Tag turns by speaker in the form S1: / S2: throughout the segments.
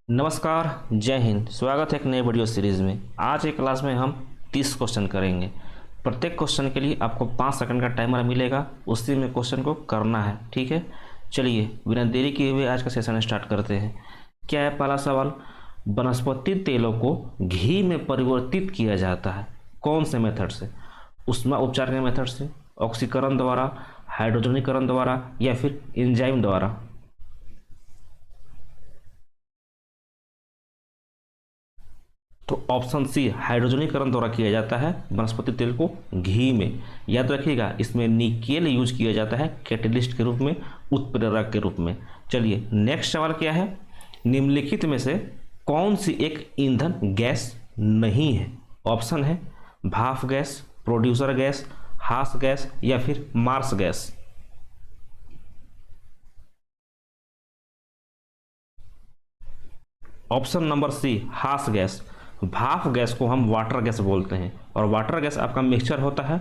S1: नमस्कार, जय हिंद। स्वागत है एक नए वीडियो सीरीज़ में। आज के क्लास में हम 30 क्वेश्चन करेंगे। प्रत्येक क्वेश्चन के लिए आपको 5 सेकंड का टाइमर मिलेगा, उसी में क्वेश्चन को करना है। ठीक है, चलिए बिना देरी किए हुए आज का सेशन स्टार्ट करते हैं। क्या है पहला सवाल? वनस्पति तेलों को घी में परिवर्तित किया जाता है कौन से मेथड से? ऊष्मा उपचार के मेथड से, ऑक्सीकरण द्वारा, हाइड्रोजनीकरण द्वारा या फिर एंजाइम द्वारा? तो ऑप्शन सी हाइड्रोजनीकरण द्वारा किया जाता है वनस्पति तेल को घी में। याद रखिएगा, इसमें निकेल यूज किया जाता है कैटेलिस्ट के रूप में, उत्प्रेरक के रूप में। चलिए नेक्स्ट सवाल क्या है? निम्नलिखित में से कौन सी एक ईंधन गैस नहीं है? ऑप्शन है भाप गैस, प्रोड्यूसर गैस, हास गैस या फिर marsh gas. Option number C हास गैस। भाप गैस को हम वाटर गैस बोलते हैं, और वाटर गैस आपका मिक्सचर होता है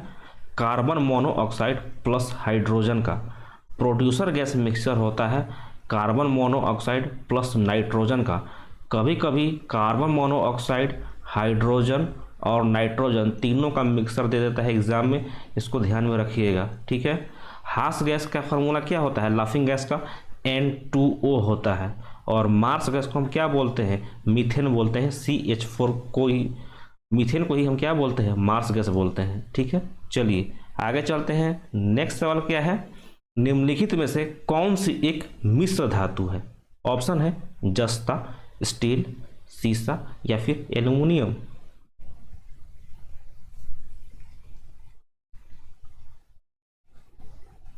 S1: कार्बन मोनोऑक्साइड प्लस हाइड्रोजन का। प्रोड्यूसर गैस मिक्सचर होता है कार्बन मोनोऑक्साइड प्लस नाइट्रोजन का। कभी कभी कार्बन मोनोऑक्साइड, हाइड्रोजन और नाइट्रोजन तीनों का मिक्सर दे देता है एग्जाम में, इसको ध्यान में रखिएगा। ठीक है, हास गैस का फार्मूला क्या होता है? लाफिंग गैस का N2O होता है। और मार्स गैस को हम क्या बोलते हैं? मीथेन बोलते हैं। CH4 को ही, मीथेन को ही हम क्या बोलते हैं? मार्स गैस बोलते हैं। ठीक है, चलिए आगे चलते हैं। नेक्स्ट सवाल क्या है? निम्नलिखित में से कौन सी एक मिश्र धातु है? ऑप्शन है जस्ता, स्टील, सीसा या फिर एल्युमिनियम।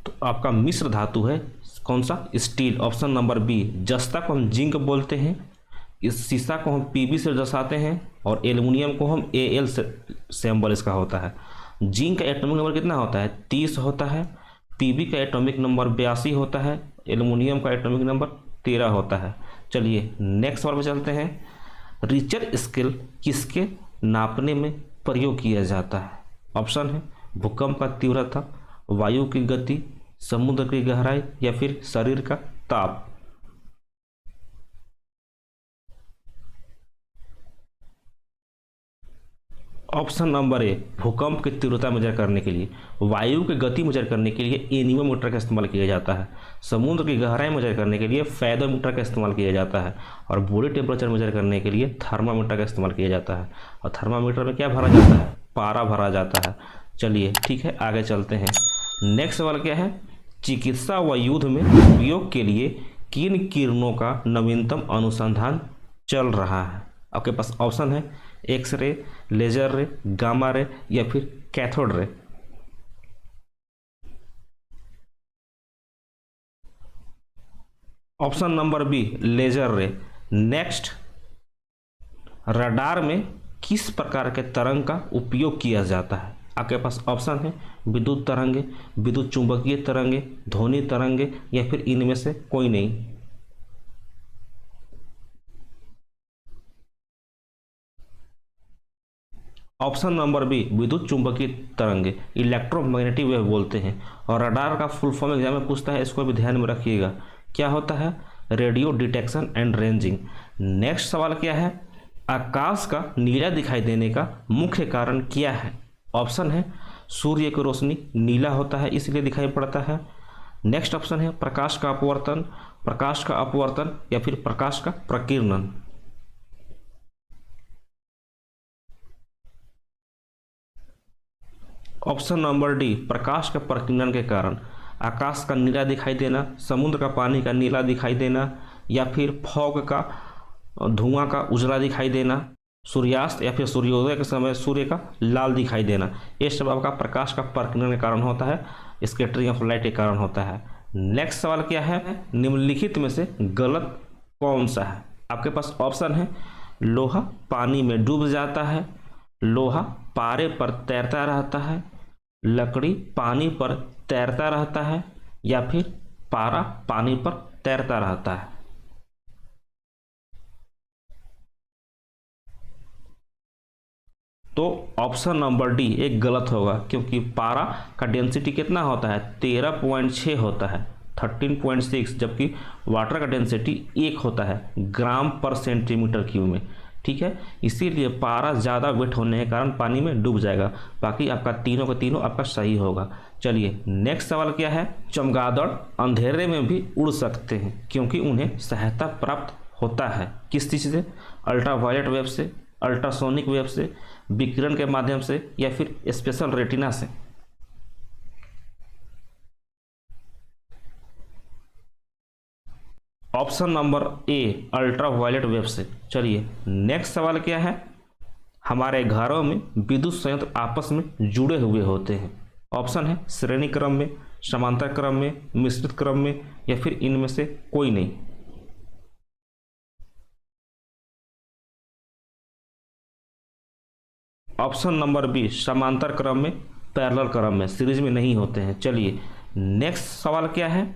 S1: तो आपका मिश्र धातु है कौन सा? स्टील। Option number B. जस्ता को हम जिंक बोलते हैं, इस सीसा को हम Pb से दर्शाते हैं, और एल्युमिनियम को हम Al से सिंबल इसका होता है। जिंक का एटॉमिक नंबर कितना होता है? 30 होता है। Pb का एटॉमिक नंबर 82 होता है। एल्युमिनियम का एटॉमिक नंबर 13 होता है। चलिए नेक्स्ट सवाल पर चलते हैं। रिचर स्केल किसके नापने में प्रयोग किया जाता है? ऑप्शन है भूकंप का तीव्रता, वायु की गति, समुद्र की गहराई या फिर शरीर का ताप। ऑप्शन नंबर ए भूकंप की तीव्रता मेजर करने के लिए, वायु की गति मेजर करने के लिए एनीमोमीटर का इस्तेमाल किया जाता है, समुद्र की गहराई मेजर करने के लिए फेदोमीटर का इस्तेमाल किया जाता है, और बॉडी टेम्परेचर मेजर करने के लिए थर्मामीटर का इस्तेमाल किया जाता है। और थर्मामीटर में क्या भरा जाता है? पारा भरा जाता है। चलिए ठीक है, आगे चलते हैं। नेक्स्ट सवाल क्या है? चिकित्सा व युद्ध में उपयोग के लिए किन किरणों का नवीनतम अनुसंधान चल रहा है? आपके पास ऑप्शन है x ray, laser ray, gamma ray या फिर cathode ray. Option number B laser ray. Next, radar में किस प्रकार के तरंग का उपयोग किया जाता है? आपके पास ऑप्शन है विद्युत तरंगे, विद्युत चुंबकीय तरंगे, ध्वनि तरंगे या फिर इनमें से कोई नहीं। ऑप्शन नंबर बी विद्युत चुंबकीय तरंगे, इलेक्ट्रोमैग्नेटिक वेव बोलते हैं। और रडार का फुल फॉर्म एग्जाम में पूछता है, इसको भी ध्यान में रखिएगा। क्या होता है? Radio detection and ranging. Next सवाल क्या है? आकाश का नीला दिखाई देने का मुख्य कारण क्या है? ऑप्शन है सूर्य की रोशनी नीला होता है इसलिए दिखाई पड़ता है। नेक्स्ट ऑप्शन है प्रकाश का अपवर्तन, प्रकाश का अपवर्तन या फिर प्रकाश का प्रकीर्णन। ऑप्शन नंबर डी प्रकाश के प्रकीर्णन के कारण आकाश का नीला दिखाई देना, समुद्र का पानी का नीला दिखाई देना या फिर फॉग का, धुआं का उजला दिखाई देना, सूर्यास्त या फिर सूर्योदय के समय सूर्य का लाल दिखाई देना, ये सब आपका प्रकाश का प्रकीर्णन के कारण होता है, स्कैटरिंग ऑफ लाइट के कारण होता है। नेक्स्ट सवाल क्या है? निम्नलिखित में से गलत कौन सा है? आपके पास ऑप्शन है लोहा पानी में डूब जाता है, लोहा पारे पर तैरता रहता है, लकड़ी पानी पर तैरता रहता है या फिर पारा पानी पर तैरता रहता है। तो ऑप्शन नंबर डी एक गलत होगा, क्योंकि पारा का डेंसिटी कितना होता है? 13.6 होता है। 13.6, जबकि वाटर का डेंसिटी 1 होता है ग्राम पर सेंटीमीटर क्यूब में। ठीक है, इसीलिए पारा ज़्यादा वेट होने के कारण पानी में डूब जाएगा। बाकी आपका तीनों का तीनों आपका सही होगा। चलिए नेक्स्ट सवाल क्या है, चमगादड़ अंधेरे में भी उड़ सकते हैं क्योंकि उन्हें सहायता प्राप्त होता है किस चीज़ से, अल्ट्रावायलेट वेव से, अल्ट्रासोनिक वेव से, विकिरण के माध्यम से, या फिर स्पेशल रेटिना से। Option number A ultraviolet wave से। चलिए नेक्स्ट सवाल क्या है, हमारे घरों में विद्युत संयंत्र आपस में जुड़े हुए होते हैं। ऑप्शन है श्रेणी क्रम में, समांतर क्रम में, मिश्रित क्रम में, या फिर इनमें से कोई नहीं। ऑप्शन नंबर बी समांतर क्रम में, पैरेलल क्रम में, सीरीज में नहीं होते हैं। चलिए नेक्स्ट सवाल क्या है,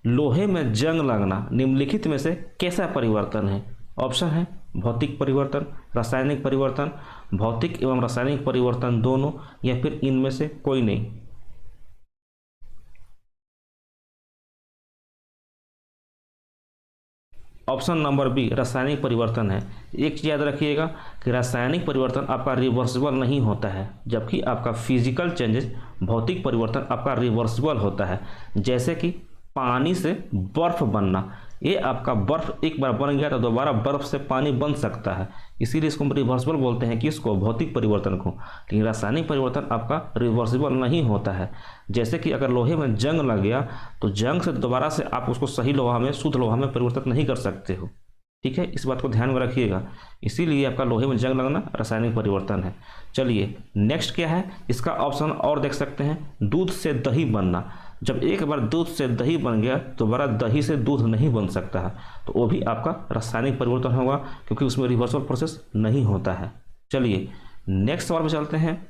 S1: लोहे में जंग लगना निम्नलिखित में से कैसा परिवर्तन है। ऑप्शन है भौतिक परिवर्तन, रासायनिक परिवर्तन, भौतिक एवं रासायनिक परिवर्तन दोनों, या फिर इनमें से कोई नहीं। ऑप्शन नंबर बी रासायनिक परिवर्तन है। एक चीज याद रखिएगा कि रासायनिक परिवर्तन आपका रिवर्सिबल नहीं होता है, जबकि आपका फिजिकल चेंजेस भौतिक परिवर्तन आपका रिवर्सिबल होता है। जैसे कि पानी से बर्फ बनना, ये आपका बर्फ एक बार बन गया तो दोबारा बर्फ से पानी बन सकता है, इसीलिए इसको हम रिवर्सिबल बोलते हैं कि इसको भौतिक परिवर्तन को। लेकिन रासायनिक परिवर्तन आपका रिवर्सिबल नहीं होता है। जैसे कि अगर लोहे में जंग लग गया तो जंग से दोबारा से आप उसको सही लोहा में, शुद्ध लोहा में परिवर्तित नहीं कर सकते हो। ठीक है, इस बात को ध्यान में रखिएगा, इसीलिए आपका लोहे में जंग लगना रासायनिक परिवर्तन है। चलिए नेक्स्ट क्या है, इसका ऑप्शन और देख सकते हैं, दूध से दही बनना। जब एक बार दूध से दही बन गया तो दोबारा दही से दूध नहीं बन सकता है, तो वो भी आपका रासायनिक परिवर्तन होगा क्योंकि उसमें रिवर्सल प्रोसेस नहीं होता है। चलिए नेक्स्ट सवाल पे चलते हैं,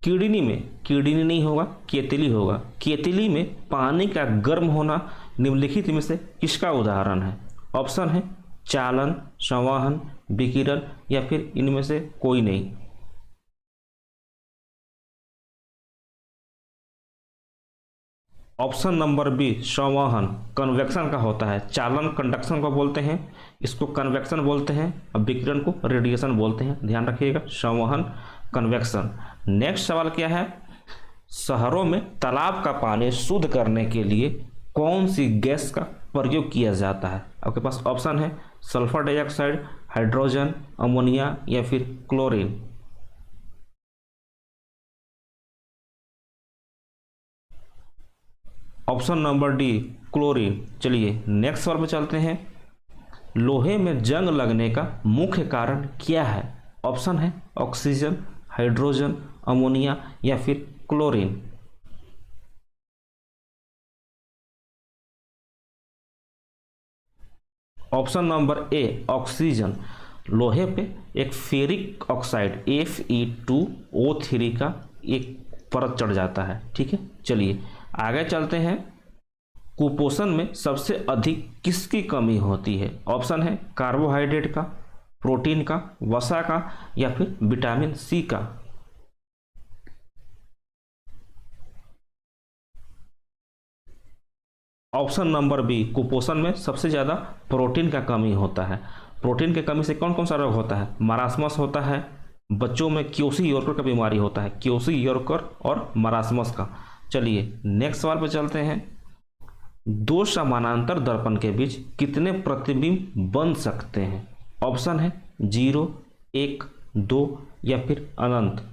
S1: किडनी में, किडनी नहीं होगा केतली होगा, केतली में पानी का गर्म होना निम्नलिखित में से किसका उदाहरण है। ऑप्शन है चालन, संवहन, विकिरण, या फिर इनमें से कोई नहीं। ऑप्शन नंबर बी संवहन कन्वेक्शन का होता है। चालन कंडक्शन को बोलते हैं, इसको कन्वेक्शन बोलते हैं, और विकिरण को रेडिएशन बोलते हैं। ध्यान रखिएगा, संवहन कन्वेक्शन। नेक्स्ट सवाल क्या है, शहरों में तालाब का पानी शुद्ध करने के लिए कौन सी गैस का प्रयोग किया जाता है। आपके पास ऑप्शन है सल्फर डाइऑक्साइड, हाइड्रोजन, अमोनिया, या फिर chlorine. Option number D chlorine. चलिए नेक्स्ट सवाल पे चलते हैं, लोहे में जंग लगने का मुख्य कारण क्या है। ऑप्शन है ऑक्सीजन, हाइड्रोजन, अमोनिया, या फिर chlorine. Option number A oxygen. लोहे पे एक फेरिक ऑक्साइड Fe2O3 का एक परत चढ़ जाता है। ठीक है, चलिए आगे चलते हैं, कुपोषण में सबसे अधिक किसकी कमी होती है। ऑप्शन है कार्बोहाइड्रेट का, प्रोटीन का, वसा का, या फिर विटामिन सी का। ऑप्शन नंबर बी कुपोषण में सबसे ज़्यादा प्रोटीन का कमी होता है। प्रोटीन की कमी से कौन कौन सा रोग होता है, मरासमस होता है, बच्चों में क्योसी योरकर का बीमारी होता है, क्योसी योरकर और मरासमस का। चलिए नेक्स्ट सवाल पर चलते हैं, दो समानांतर दर्पण के बीच कितने प्रतिबिंब बन सकते हैं। ऑप्शन है 0, 1, 2, या फिर अनंत।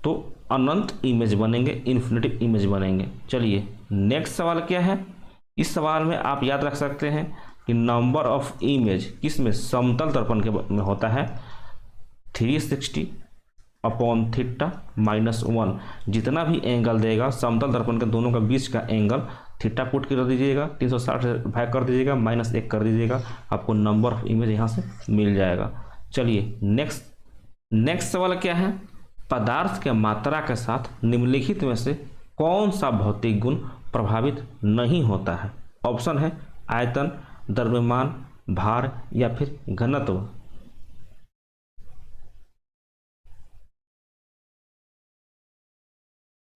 S1: तो अनंत इमेज बनेंगे, इन्फिनिटिव इमेज बनेंगे। चलिए नेक्स्ट सवाल क्या है, इस सवाल में आप याद रख सकते हैं कि नंबर ऑफ इमेज किस में, समतल दर्पण के में होता है 360/θ -1। जितना भी एंगल देगा समतल दर्पण के दोनों का बीच का एंगल थीटा पुट कर दीजिएगा, 360 से भाग कर दीजिएगा, -1 कर दीजिएगा, आपको नंबर ऑफ इमेज यहाँ से मिल जाएगा। चलिए नेक्स्ट सवाल क्या है, पदार्थ के मात्रा के साथ निम्नलिखित में से कौन सा भौतिक गुण प्रभावित नहीं होता है। ऑप्शन है आयतन, द्रव्यमान, भार, या फिर घनत्व।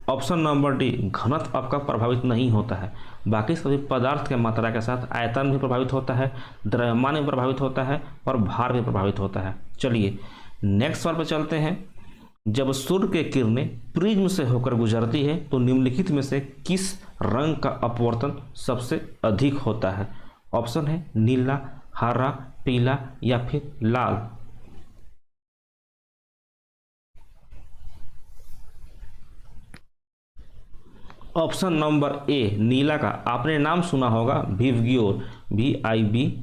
S1: ऑप्शन नंबर डी, घनत्व आपका प्रभावित नहीं होता है। बाकी सभी पदार्थ के मात्रा के साथ आयतन भी प्रभावित होता है, द्रव्यमान भी प्रभावित होता है और भार भी प्रभावित होता है। चलिए नेक्स्ट सवाल पर चलते हैं। जब सूर्य की किरणें प्रिज्म से होकर गुजरती है तो निम्नलिखित में से किस रंग का अपवर्तन सबसे अधिक होता है? ऑप्शन है नीला, हरा, पीला या फिर लाल। ऑप्शन नंबर ए नीला का आपने नाम सुना होगा, VIBGYOR, VIBGYOR,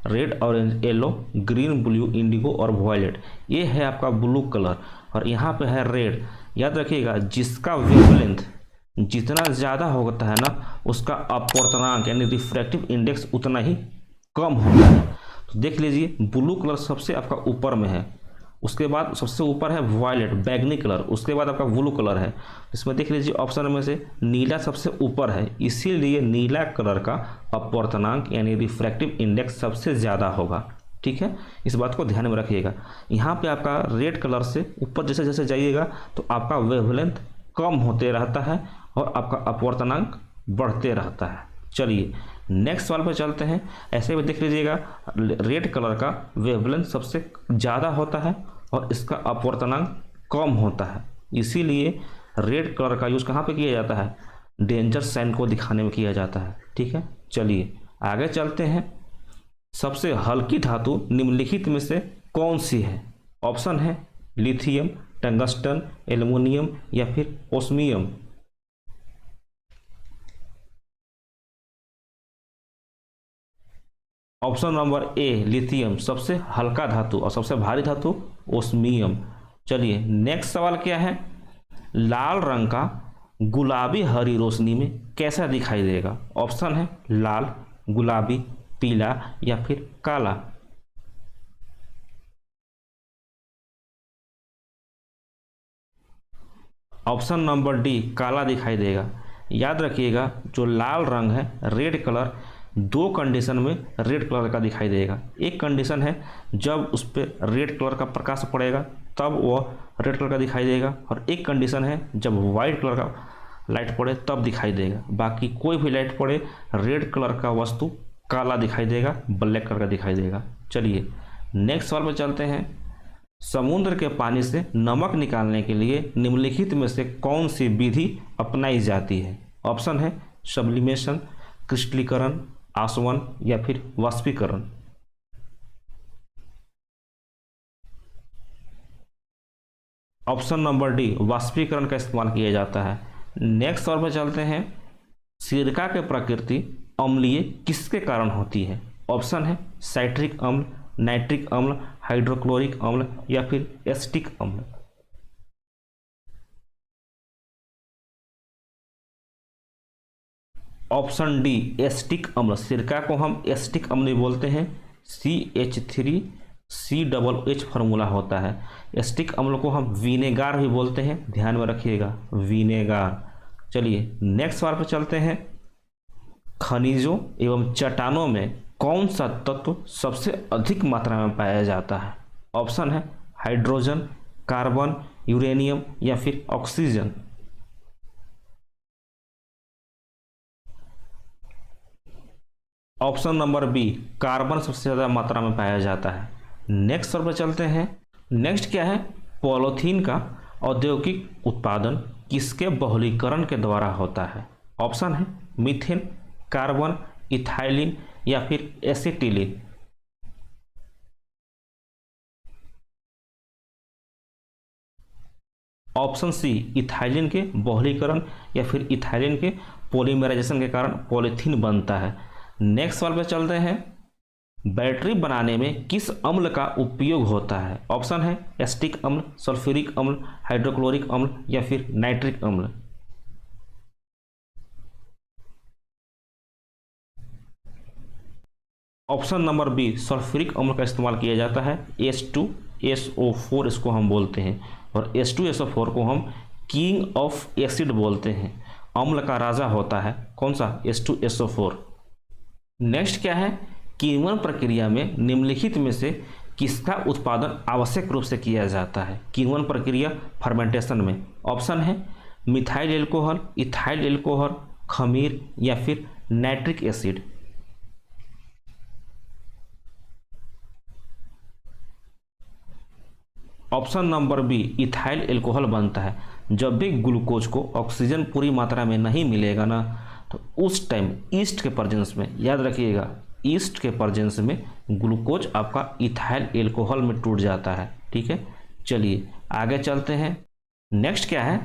S1: red, orange, yellow, green, blue, Indigo और वॉयलेट। ये है आपका ब्लू कलर और यहाँ पे है रेड। याद रखिएगा जिसका वेवलेंथ जितना ज़्यादा होता है ना, उसका अपवर्तनांक यानी रिफ्रैक्टिव इंडेक्स उतना ही कम होता है। तो देख लीजिए ब्लू कलर सबसे आपका ऊपर में है, उसके बाद सबसे ऊपर है वॉयलेट बैगनी कलर, उसके बाद आपका ब्लू कलर है। इसमें देख लीजिए ऑप्शन में से नीला सबसे ऊपर है, इसीलिए नीला कलर का अपवर्तनांक यानी रिफ्रैक्टिव इंडेक्स सबसे ज़्यादा होगा। ठीक है, इस बात को ध्यान में रखिएगा। यहाँ पे आपका रेड कलर से ऊपर जैसे जैसे जाइएगा तो आपका वेवलेंथ कम होते रहता है और आपका अपवर्तनांक बढ़ते रहता है। चलिए नेक्स्ट सवाल पर चलते हैं। ऐसे में देख लीजिएगा रेड कलर का वेवलेंथ सबसे ज़्यादा होता है और इसका अपवर्तनांक कम होता है, इसीलिए रेड कलर का यूज़ कहाँ पे किया जाता है? डेंजर साइन को दिखाने में किया जाता है। ठीक है, चलिए आगे चलते हैं। सबसे हल्की धातु निम्नलिखित में से कौन सी है? ऑप्शन है लिथियम, टंगस्टन, एल्युमिनियम या फिर osmium. Option number A lithium सबसे हल्का धातु और सबसे भारी धातु ओस्मियम। चलिए नेक्स्ट सवाल क्या है? लाल रंग का गुलाबी हरी रोशनी में कैसा दिखाई देगा? ऑप्शन है लाल, गुलाबी, पीला या फिर काला। ऑप्शन नंबर डी काला दिखाई देगा। याद रखिएगा जो लाल रंग है रेड कलर, दो कंडीशन में रेड कलर का दिखाई देगा। एक कंडीशन है जब उस पर रेड कलर का प्रकाश पड़ेगा तब वो रेड कलर का दिखाई देगा, और एक कंडीशन है जब वाइट कलर का लाइट पड़े तब दिखाई देगा। बाकी कोई भी लाइट पड़े रेड कलर का वस्तु काला दिखाई देगा, ब्लैक कलर का दिखाई देगा। चलिए नेक्स्ट सवाल पर चलते हैं। समुद्र के पानी से नमक निकालने के लिए निम्नलिखित में से कौन सी विधि अपनाई जाती है? ऑप्शन है सब्लिमेशन, क्रिस्टलीकरण, आसवन या फिर वाष्पीकरण। ऑप्शन नंबर डी वाष्पीकरण का इस्तेमाल किया जाता है। नेक्स्ट सवाल पर चलते हैं। सिरका की प्रकृति अम्लीय किसके कारण होती है? ऑप्शन है साइट्रिक अम्ल, नाइट्रिक अम्ल, हाइड्रोक्लोरिक अम्ल या फिर एसिटिक अम्ल। ऑप्शन डी एसिटिक अम्ल। सिरका को हम एसिटिक अम्ल बोलते हैं, CH3COOH फार्मूला होता है। एसिटिक अम्ल को हम विनेगार भी बोलते हैं, ध्यान में रखिएगा विनेगार। चलिए नेक्स्ट सवाल पर चलते हैं। खनिजों एवं चट्टानों में कौन सा तत्व सबसे अधिक मात्रा में पाया जाता है? ऑप्शन है हाइड्रोजन, कार्बन, यूरेनियम या फिर oxygen. Option number B carbon सबसे ज़्यादा मात्रा में पाया जाता है। नेक्स्ट पर चलते हैं। नेक्स्ट क्या है? पॉलीथीन का औद्योगिक उत्पादन किसके बहुलीकरण के द्वारा होता है? ऑप्शन है मीथेन, कार्बन, इथाइलिन या फिर एसिटिलीन। ऑप्शन सी इथाइलिन के बहुलीकरण या फिर इथाइलिन के पॉलीमराइजेशन के कारण पॉलीथीन बनता है। नेक्स्ट सवाल पे चलते हैं। बैटरी बनाने में किस अम्ल का उपयोग होता है? ऑप्शन है एसिटिक अम्ल, सल्फ्यूरिक अम्ल, हाइड्रोक्लोरिक अम्ल या फिर नाइट्रिक अम्ल। ऑप्शन नंबर बी सल्फ्यूरिक अम्ल का इस्तेमाल किया जाता है। H2SO4 इसको हम बोलते हैं, और H2SO4 को हम किंग ऑफ एसिड बोलते हैं। अम्ल का राजा होता है कौन सा? H2SO4। नेक्स्ट क्या है? किण्वन प्रक्रिया में निम्नलिखित में से किसका उत्पादन आवश्यक रूप से किया जाता है किण्वन प्रक्रिया फर्मेंटेशन में? ऑप्शन है मिथाइल एल्कोहल, इथाइल एल्कोहल, खमीर या फिर nitric acid. Option number B ethyl alcohol बनता है। जब भी ग्लूकोज को ऑक्सीजन पूरी मात्रा में नहीं मिलेगा ना, तो उस टाइम ईस्ट के प्रेजेंस में, याद रखिएगा, ईस्ट के प्रेजेंस में ग्लूकोज आपका इथाइल एल्कोहल में टूट जाता है। ठीक है, चलिए आगे चलते हैं। नेक्स्ट क्या है,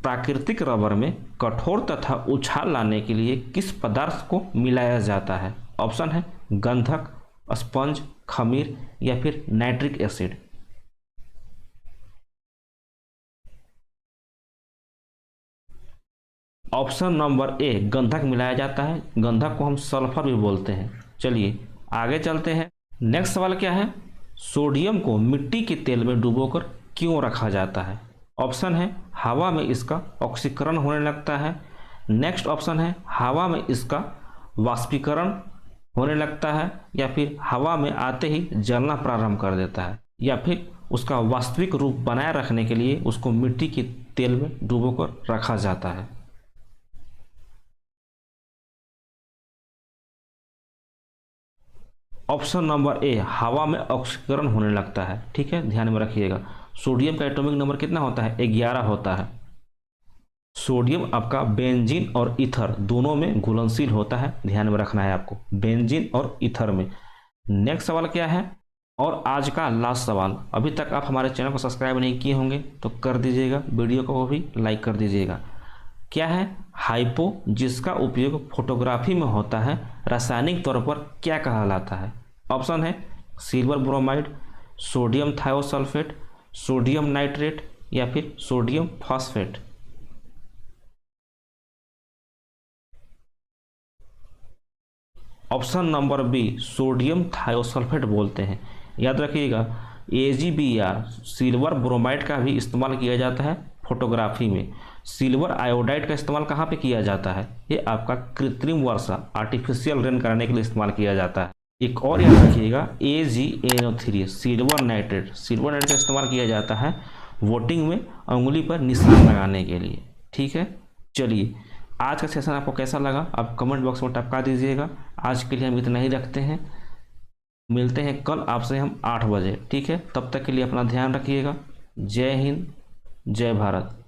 S1: प्राकृतिक रबर में कठोर तथा उछाल लाने के लिए किस पदार्थ को मिलाया जाता है? ऑप्शन है गंधक, स्पंज, खमीर या फिर nitric acid. Option number A गंधक मिलाया जाता है। गंधक को हम सल्फर भी बोलते हैं। चलिए आगे चलते हैं। नेक्स्ट सवाल क्या है, सोडियम को मिट्टी के तेल में डुबोकर क्यों रखा जाता है? ऑप्शन है हवा में इसका ऑक्सीकरण होने लगता है। नेक्स्ट ऑप्शन है हवा में इसका वाष्पीकरण होने लगता है, या फिर हवा में आते ही जलना प्रारंभ कर देता है, या फिर उसका वास्तविक रूप बनाए रखने के लिए उसको मिट्टी के तेल में डुबोकर रखा जाता है। ऑप्शन नंबर ए हवा में ऑक्सीकरण होने लगता है। ठीक है, ध्यान में रखिएगा। सोडियम का एटॉमिक नंबर कितना होता है? 11 होता है। सोडियम आपका बेंजीन और ईथर दोनों में घुलनशील होता है, ध्यान में रखना है आपको, बेंजीन और ईथर में। नेक्स्ट सवाल क्या है, और आज का लास्ट सवाल। अभी तक आप हमारे चैनल को सब्सक्राइब नहीं किए होंगे तो कर दीजिएगा, वीडियो को भी लाइक कर दीजिएगा। क्या है, हाइपो जिसका उपयोग फोटोग्राफी में होता है रासायनिक तौर पर क्या कहलाता है? ऑप्शन है silver bromide, sodium thiosulphate, sodium nitrate या फिर sodium phosphate. Option number B sodium thiosulphate बोलते हैं। याद रखिएगा, AgBr सिल्वर ब्रोमाइड का भी इस्तेमाल किया जाता है फोटोग्राफी में। सिल्वर आयोडाइड का इस्तेमाल कहाँ पे किया जाता है? ये आपका कृत्रिम वर्षा, आर्टिफिशियल रेन कराने के लिए इस्तेमाल किया जाता है। एक और याद रखिएगा, AgNO3 सिल्वर नाइट्रेट का इस्तेमाल किया जाता है वोटिंग में उंगली पर निशान लगाने के लिए। ठीक है, चलिए आज का सेशन आपको कैसा लगा आप कमेंट बॉक्स में टपका दीजिएगा। आज के लिए हम इतना ही रखते हैं, मिलते हैं कल आपसे हम 8 बजे। ठीक है, तब तक के लिए अपना ध्यान रखिएगा। जय हिंद, जय भारत।